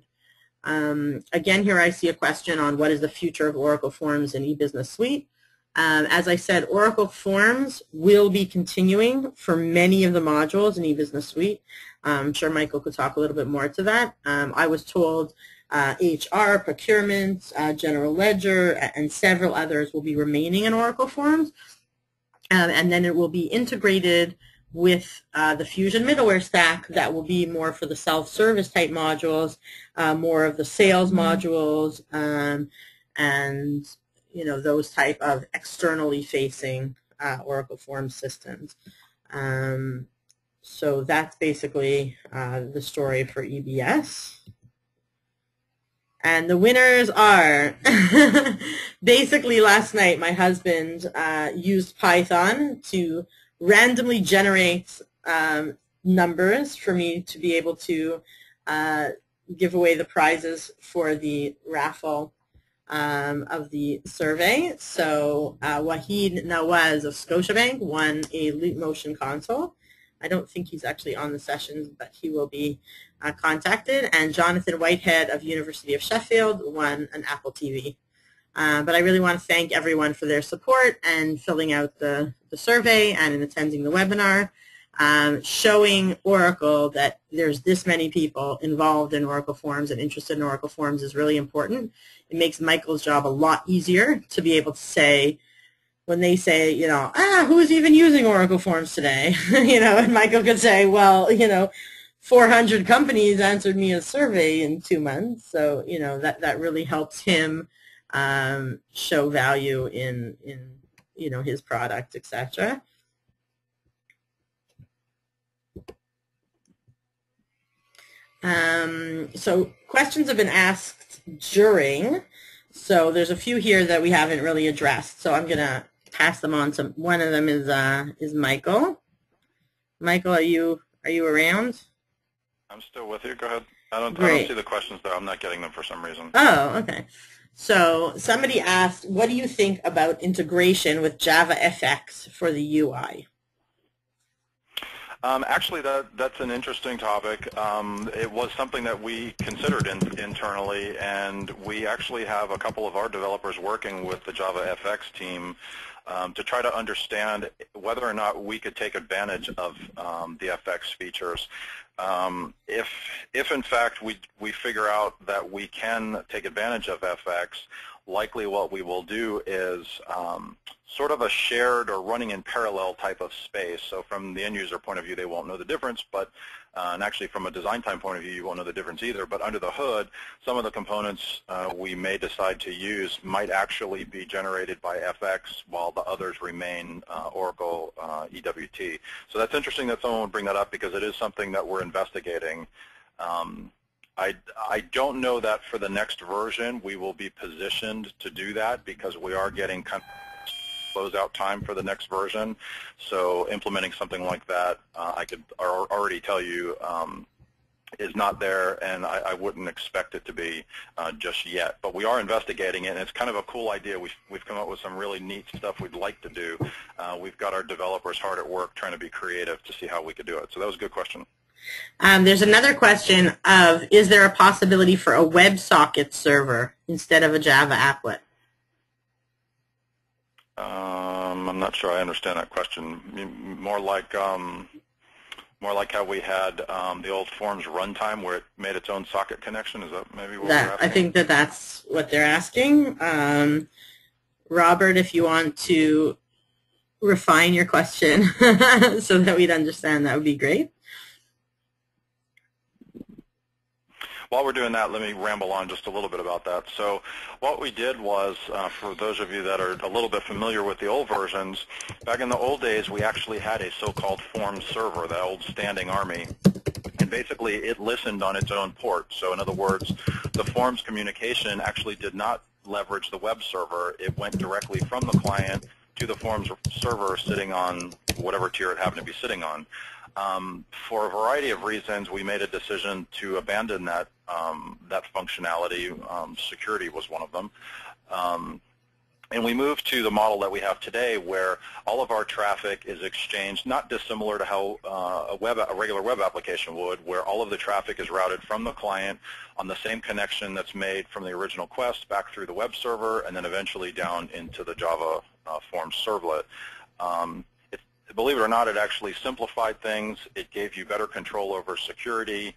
Again, here I see a question on what is the future of Oracle Forms in eBusiness Suite. As I said, Oracle Forms will be continuing for many of the modules in eBusiness Suite. I'm sure Michael could talk a little bit more to that. I was told HR, procurement, general ledger, and several others will be remaining in Oracle Forms. And then it will be integrated with the Fusion middleware stack that will be more for the self-service type modules, more of the sales modules, and those type of externally facing Oracle Forms systems. So that's basically the story for EBS. And the winners are, basically last night my husband used Python to randomly generate numbers for me to be able to give away the prizes for the raffle of the survey. So Wahid Nawaz of Scotiabank won a Loop Motion console. I don't think he's actually on the sessions, but he will be contacted. And Jonathan Whitehead of University of Sheffield won an Apple TV. But I really want to thank everyone for their support and filling out the survey and in attending the webinar. showing Oracle that there's this many people involved in Oracle Forms and interested in Oracle Forms is really important. It makes Michael's job a lot easier to be able to say, when they say, who's even using Oracle Forms today? And Michael could say, well, 400 companies answered me a survey in 2 months. So, that really helps him show value in his product, etc. So questions have been asked during. So there's a few here that we haven't really addressed. So I'm going to pass them on to, one of them is Michael. Michael, are you around? I'm still with you. Go ahead. I don't see the questions though. I'm not getting them for some reason. Oh, okay. So somebody asked, what do you think about integration with JavaFX for the UI? Actually, that's an interesting topic. It was something that we considered internally, and we actually have a couple of our developers working with the JavaFX team to try to understand whether or not we could take advantage of the FX features. If in fact we figure out that we can take advantage of FX, likely what we will do is sort of a shared or running in parallel type of space. So from the end user point of view, they won't know the difference, but and actually from a design time point of view, you won't know the difference either. But under the hood, some of the components we may decide to use might actually be generated by FX while the others remain Oracle EWT. So that's interesting that someone would bring that up because it is something that we're investigating. I don't know that for the next version we will be positioned to do that because we are getting kind of closeout time for the next version. So implementing something like that, I could already tell you is not there, and I wouldn't expect it to be just yet. But we are investigating it, and it's kind of a cool idea. We've come up with some really neat stuff we'd like to do. We've got our developers hard at work trying to be creative to see how we could do it. So that was a good question. There's another question of, is there a possibility for a WebSocket server instead of a Java applet? I'm not sure I understand that question. More like how we had the old Forms runtime where it made its own socket connection. Is that maybe what we're asking? I think that's what they're asking. Robert, if you want to refine your question so that we'd understand, that would be great. While we're doing that, let me ramble on just a little bit about that. So what we did was, for those of you that are a little bit familiar with the old versions, back in the old days, we actually had a so-called Forms server, that old standing army. And basically, it listened on its own port. So in other words, the Forms communication actually did not leverage the web server. It went directly from the client to the Forms server sitting on whatever tier it happened to be sitting on. For a variety of reasons, we made a decision to abandon that that functionality. Security was one of them. And we moved to the model that we have today where all of our traffic is exchanged, not dissimilar to how a regular web application would, where all of the traffic is routed from the client on the same connection that's made from the original quest back through the web server and then eventually down into the Java Forms servlet. Believe it or not, it actually simplified things. It gave you better control over security,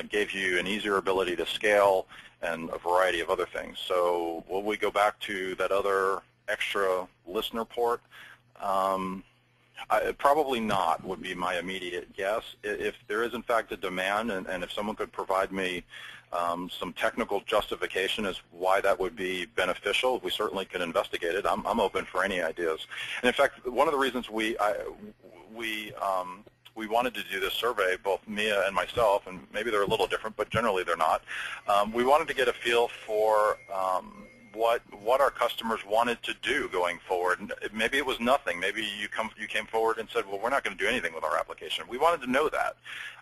gave you an easier ability to scale, and a variety of other things. So will we go back to that other extra listener port? Probably not, would be my immediate guess. If there is in fact a demand, and if someone could provide me some technical justification as why that would be beneficial, we certainly can investigate it. I'm open for any ideas. And in fact, one of the reasons we wanted to do this survey, both Mia and myself, and maybe they're a little different, but generally they're not. We wanted to get a feel for what our customers wanted to do going forward. And maybe it was nothing. Maybe you came forward and said, well, we're not going to do anything with our application. We wanted to know that.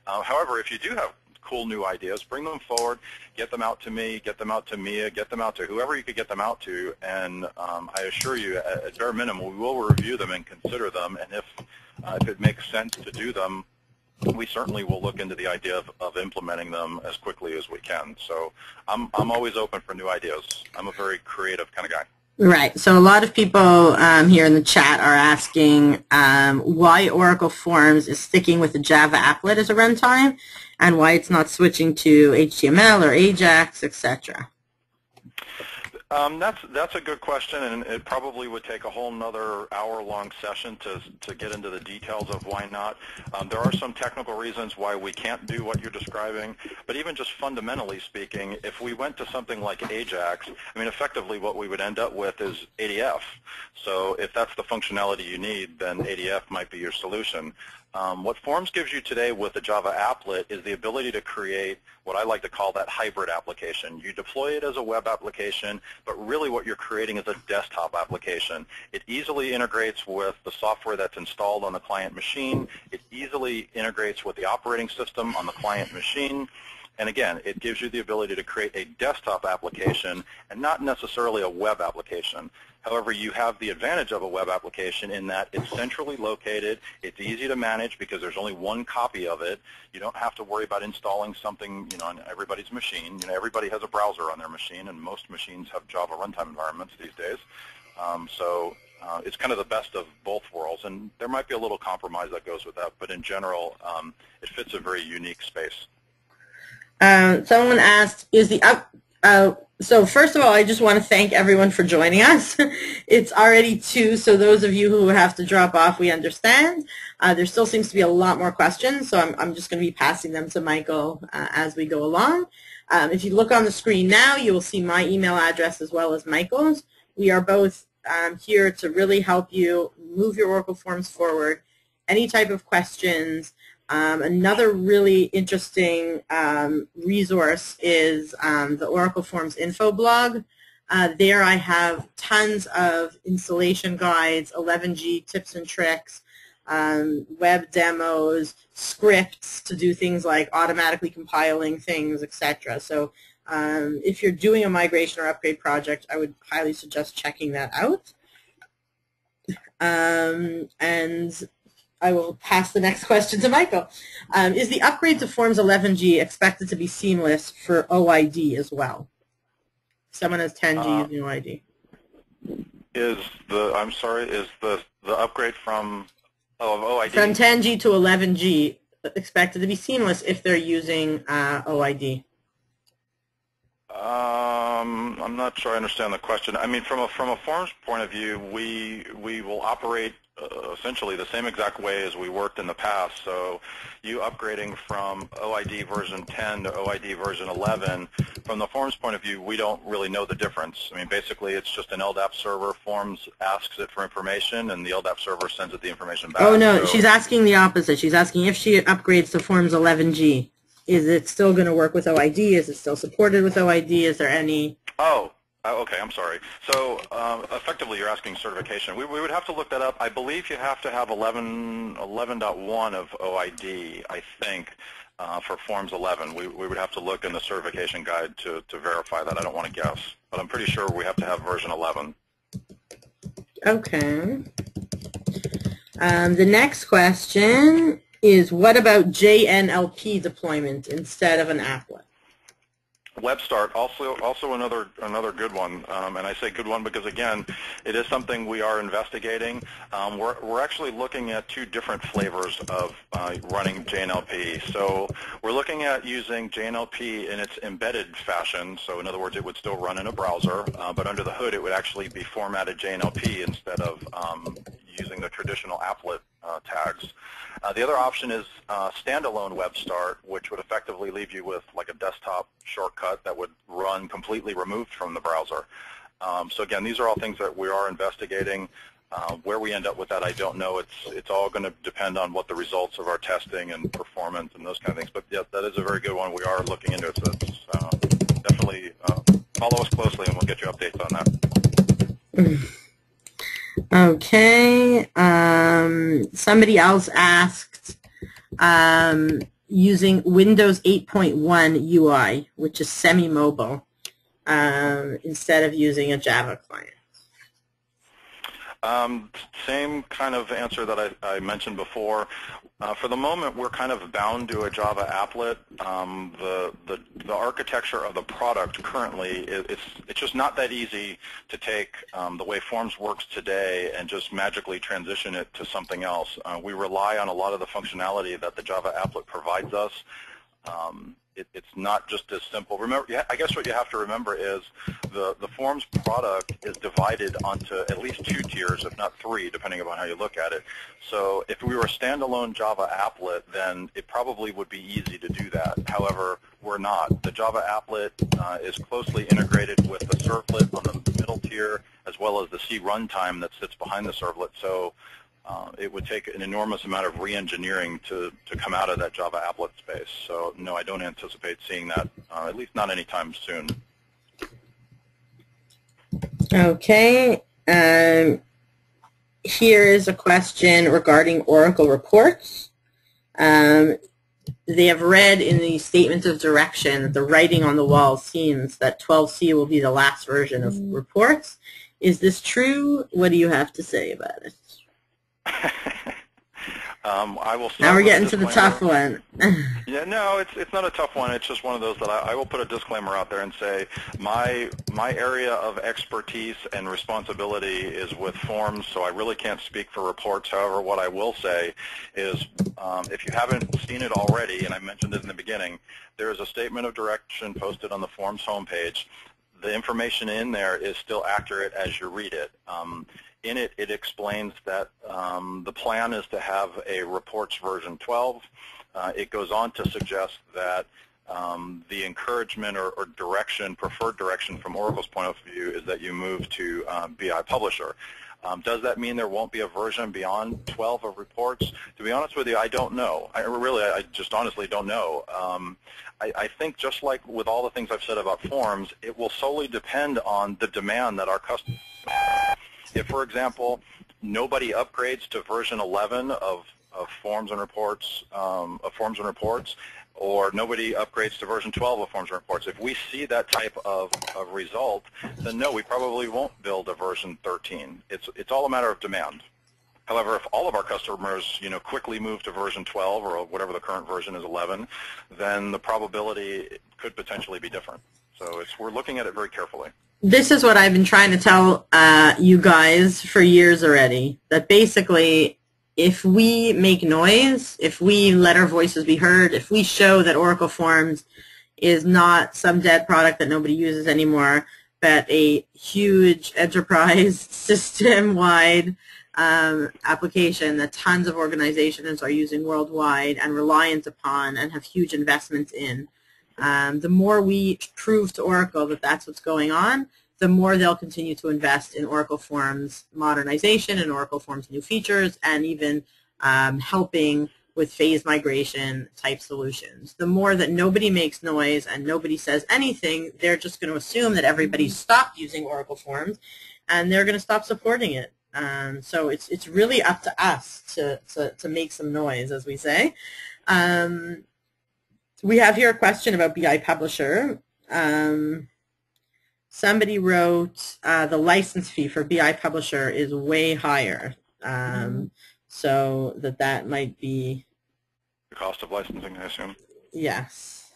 However, if you do have cool new ideas, bring them forward, get them out to me, get them out to Mia, get them out to whoever you could get them out to, and I assure you, at bare minimum, we will review them and consider them, and if it makes sense to do them, we certainly will look into the idea of implementing them as quickly as we can. So I'm always open for new ideas. I'm a very creative kind of guy. Right. So a lot of people here in the chat are asking why Oracle Forms is sticking with the Java applet as a runtime and why it's not switching to HTML or Ajax, etc. That's a good question, and it probably would take a whole nother hour-long session to get into the details of why not. There are some technical reasons why we can't do what you're describing, but even just fundamentally speaking, if we went to something like Ajax, I mean, effectively what we would end up with is ADF. So if that's the functionality you need, then ADF might be your solution. What Forms gives you today with the Java applet is the ability to create what I like to call that hybrid application. You deploy it as a web application, but really what you're creating is a desktop application. It easily integrates with the software that's installed on the client machine. It easily integrates with the operating system on the client machine. And again, it gives you the ability to create a desktop application and not necessarily a web application. However, you have the advantage of a web application in that it's centrally located, it's easy to manage because there's only one copy of it. You don't have to worry about installing something, on everybody's machine. Everybody has a browser on their machine, and most machines have Java runtime environments these days. It's kind of the best of both worlds, and there might be a little compromise that goes with that, but in general, it fits a very unique space. Someone asked, so first of all, I just want to thank everyone for joining us. It's already 2, so those of you who have to drop off, we understand. There still seems to be a lot more questions, so I'm just going to be passing them to Michael as we go along. If you look on the screen now, you will see my email address as well as Michael's. We are both here to really help you move your Oracle Forms forward. Any type of questions. Another really interesting resource is the Oracle Forms info blog. There I have tons of installation guides, 11G tips and tricks, web demos, scripts to do things like automatically compiling things, etc. So if you're doing a migration or upgrade project, I would highly suggest checking that out. And I will pass the next question to Michael. Is the upgrade to Forms 11G expected to be seamless for OID as well? Someone has 10G using OID. Is the upgrade from OID? From 10G to 11G expected to be seamless if they're using OID? I'm not sure I understand the question. I mean, from a Forms point of view, we will operate essentially the same exact way as we worked in the past. So you upgrading from OID version 10 to OID version 11, from the Forms point of view, we don't really know the difference. I mean, basically, it's just an LDAP server. Forms asks it for information, and the LDAP server sends it the information back. Oh, no, so she's asking the opposite. She's asking if she upgrades to Forms 11G. Is it still going to work with OID? Is it still supported with OID? Is there any... Oh, okay, I'm sorry. So effectively you're asking certification. We would have to look that up. I believe you have to have 11.1 of OID, I think, for Forms 11. We would have to look in the certification guide to verify that. I don't want to guess, but I'm pretty sure we have to have version 11. Okay. The next question is, what about JNLP deployment instead of an applet? WebStart, also another good one, and I say good one because again, it is something we are investigating. We're actually looking at 2 different flavors of running JNLP. So we're looking at using JNLP in its embedded fashion. So in other words, it would still run in a browser, but under the hood, it would actually be formatted JNLP instead of using the traditional applet tags. The other option is standalone WebStart, which would effectively leave you with like a desktop shortcut that would run completely removed from the browser. So again, these are all things that we are investigating. Where we end up with that, I don't know. It's all going to depend on what the results of our testing and performance and those kind of things. But yeah, that is a very good one. We are looking into it. So it's, definitely follow us closely, and we'll get you updates on that. Okay. Somebody else asked using Windows 8.1 UI, which is semi-mobile, instead of using a Java client. Same kind of answer that I mentioned before. For the moment, we're kind of bound to a Java applet. The architecture of the product currently, it's just not that easy to take the way Forms works today and just magically transition it to something else. We rely on a lot of the functionality that the Java applet provides us. It's not just as simple. Remember, I guess what you have to remember is the Forms product is divided onto at least 2 tiers, if not 3, depending upon how you look at it. So if we were a standalone Java applet, then it probably would be easy to do that. However, we're not. The Java applet is closely integrated with the servlet on the middle tier, as well as the C runtime that sits behind the servlet. So it would take an enormous amount of re-engineering to come out of that Java applet space. So no, I don't anticipate seeing that, at least not anytime soon. Okay. Here is a question regarding Oracle reports. They have read in the statement of direction that the writing on the wall seems that 12c will be the last version of reports. Is this true? What do you have to say about it? I will start now we're with getting to the tough one. Yeah, no, it's not a tough one. It's just one of those that I will put a disclaimer out there and say my area of expertise and responsibility is with Forms, so I really can't speak for reports. However, what I will say is if you haven't seen it already, and I mentioned it in the beginning, there is a statement of direction posted on the Forms homepage. The information in there is still accurate as you read it. In it, it explains that the plan is to have a reports version 12. It goes on to suggest that the encouragement or direction, preferred direction from Oracle's point of view is that you move to BI Publisher. Does that mean there won't be a version beyond 12 of reports? To be honest with you, I don't know. I just honestly don't know. I think just like with all the things I've said about Forms, it will solely depend on the demand that our customers have. If, for example, nobody upgrades to version 11 of Forms and Reports, or nobody upgrades to version 12 of Forms and Reports, if we see that type of result, then no, we probably won't build a version 13. It's all a matter of demand. However, if all of our customers, quickly move to version 12 or whatever the current version is 11, then the probability could potentially be different. So we're looking at it very carefully. This is what I've been trying to tell you guys for years already, that basically if we make noise, if we let our voices be heard, if we show that Oracle Forms is not some dead product that nobody uses anymore, but a huge enterprise system-wide application that tons of organizations are using worldwide and reliant upon and have huge investments in, the more we prove to Oracle that that's what's going on, the more they'll continue to invest in Oracle Forms modernization and Oracle Forms new features, and even helping with phase migration type solutions. The more that nobody makes noise and nobody says anything, they're just going to assume that everybody's stopped using Oracle Forms and they're going to stop supporting it. So it's really up to us to make some noise, as we say. We have here a question about BI Publisher. Somebody wrote the license fee for BI Publisher is way higher, so that might be the cost of licensing, I assume. Yes.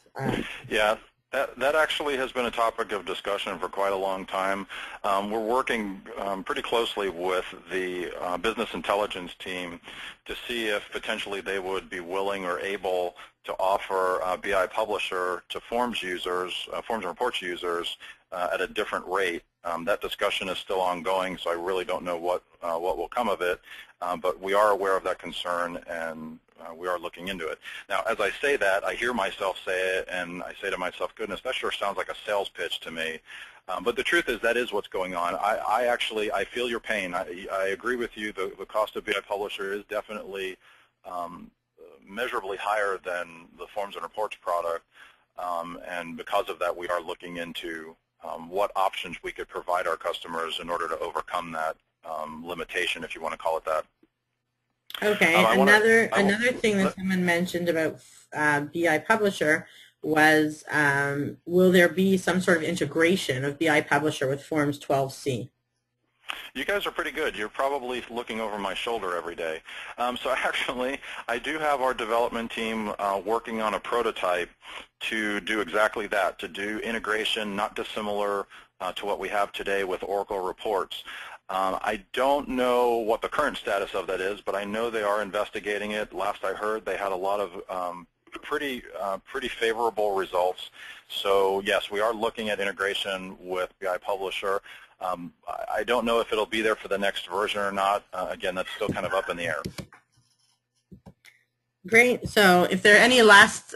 Yeah. That actually has been a topic of discussion for quite a long time. We're working pretty closely with the business intelligence team to see if potentially they would be willing or able to offer BI Publisher to Forms users, Forms and Reports users at a different rate. That discussion is still ongoing, so I really don't know what will come of it, but we are aware of that concern, and we are looking into it. Now, as I say that, I hear myself say it, and I say to myself, goodness, that sure sounds like a sales pitch to me. But the truth is that is what's going on. I feel your pain. I agree with you. The cost of BI Publisher is definitely measurably higher than the Forms and Reports product, and because of that, we are looking into what options we could provide our customers in order to overcome that limitation, if you want to call it that. Okay. Another thing that someone mentioned about BI Publisher was, will there be some sort of integration of BI Publisher with Forms 12c? You guys are pretty good. You're probably looking over my shoulder every day. So actually, I do have our development team working on a prototype to do exactly that, to do integration not dissimilar to what we have today with Oracle reports. I don't know what the current status of that is, but I know they are investigating it. Last I heard, they had a lot of pretty favorable results. So yes, we are looking at integration with BI Publisher. I don't know if it'll be there for the next version or not. Again, that's still kind of up in the air. Great. So if there are any last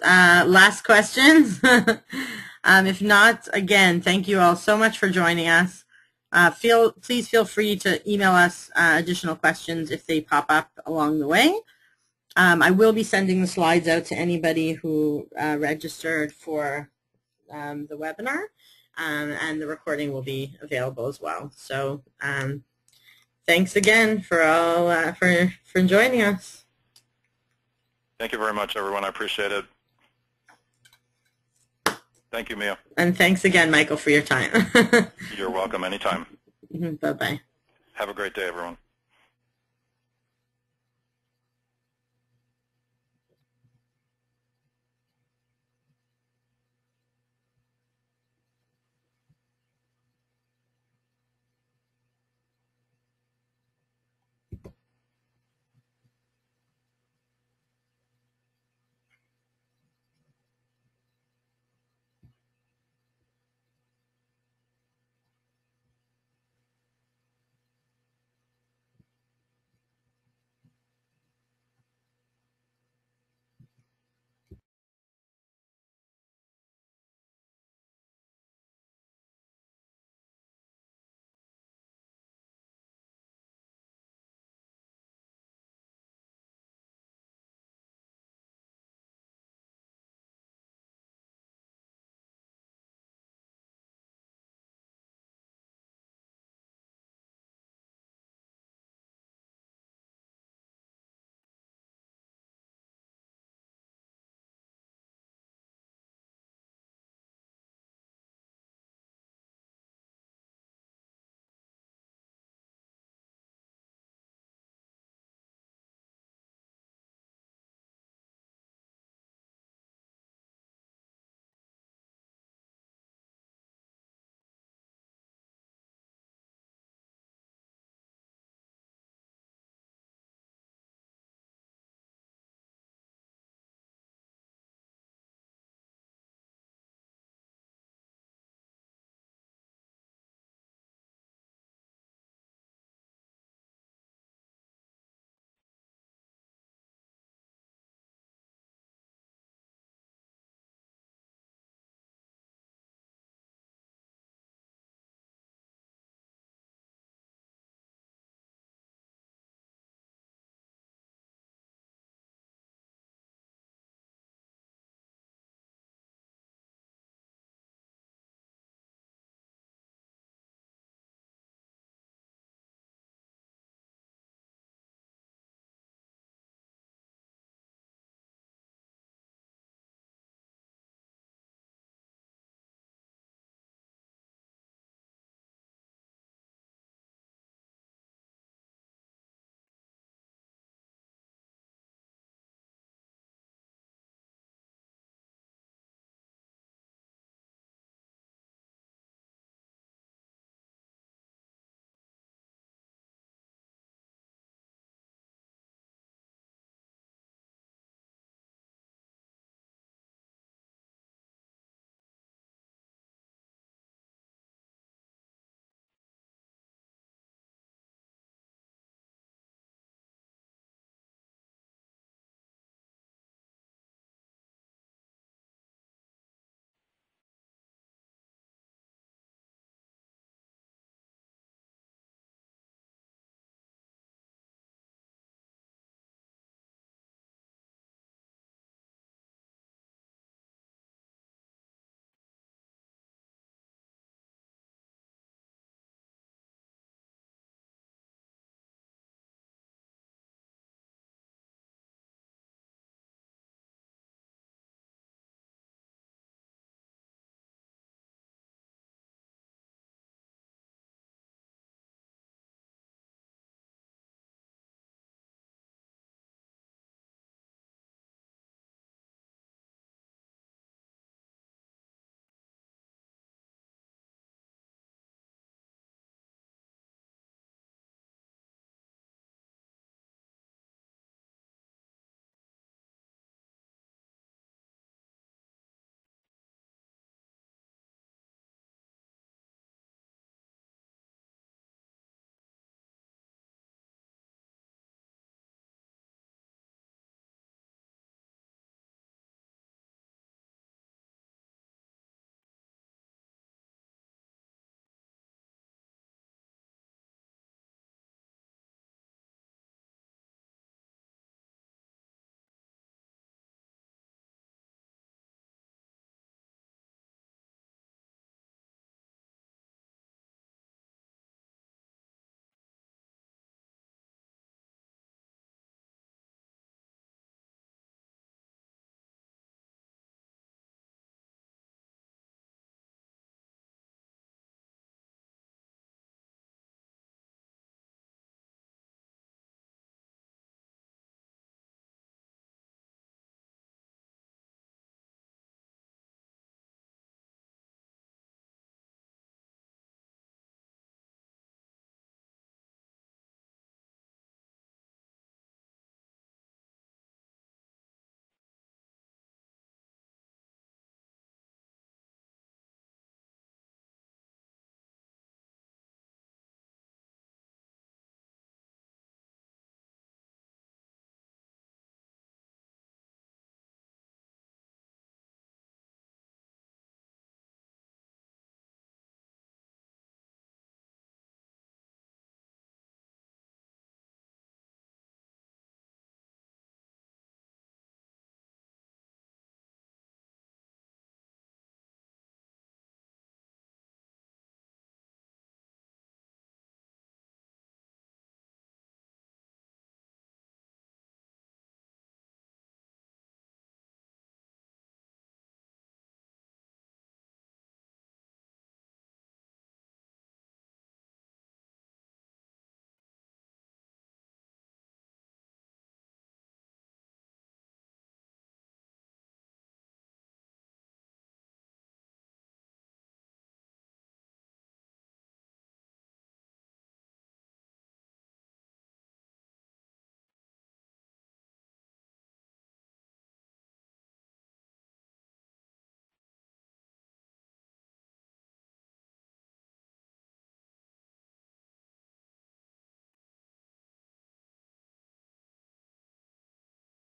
questions, if not, again, thank you all so much for joining us. Please feel free to email us additional questions if they pop up along the way. I will be sending the slides out to anybody who registered for the webinar, and the recording will be available as well. So thanks again for all for joining us. Thank you very much, everyone. I appreciate it. Thank you, Mia. And thanks again, Michael, for your time. You're welcome anytime. Bye-bye. Have a great day, everyone.